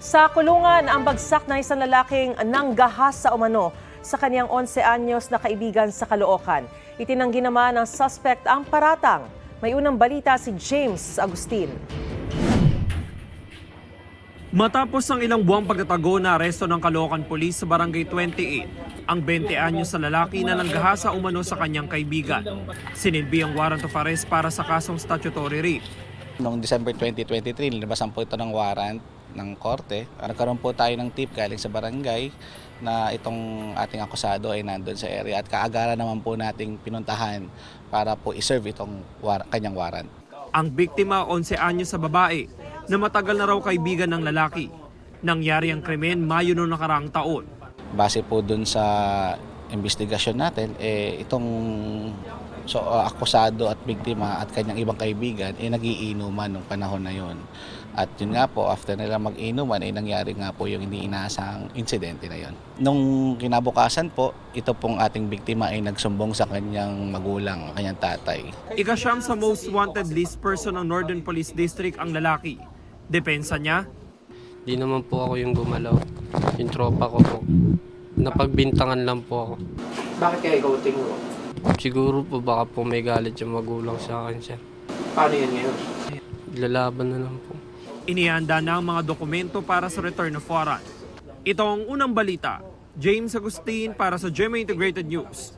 Sa kulungan, ang bagsak ng isang lalaking nanggahas sa umano sa kanyang 11 anyos na kaibigan sa Caloocan. Itinanggi naman ng suspect ang paratang. May unang balita si James Agustin. Matapos ang ilang buwang pagtatago na aresto ng Caloocan Police sa Barangay 28, ang 20 anyos na lalaki na nanggahasa umano sa kanyang kaibigan. Sinilbi ang warrant of arrest para sa kasong statutory rape. Noong December 2023, nilibasan po ito ng warrant ng korte. Nagkaroon po tayo ng tip galing sa barangay na itong ating akusado ay nandun sa area at kaagaran naman po nating pinuntahan para po iserve itong kanyang warrant. Ang biktima, 11 anyos sa babae, na matagal na raw kaibigan ng lalaki. Nangyari ang krimen Mayo noong nakaraang taon. Base po dun sa investigasyon natin, itong akusado at biktima at kanyang ibang kaibigan nagiinuman nung panahon na yon. At yun nga po, after nila mag-inuman, nangyari nga po yung hindi inaasahang insidente na yon. Nung kinabukasan po, ito pong ating biktima ay nagsumbong sa kanyang magulang, kanyang tatay. Ikasyam sa most wanted list person ng Northern Police District ang lalaki. Depensa niya, Di naman po ako yung gumalaw. Yung tropa ko po. Napagbintangan lang po ako. Bakit kaya ikaw tinguro? Siguro po baka po may galit yung magulang sa akin siya. Paano yan ngayon? Lalaban na lang po. inihanda na ang mga dokumento para sa return of warrant. Ito ang unang balita. James Agustin para sa GMA Integrated News.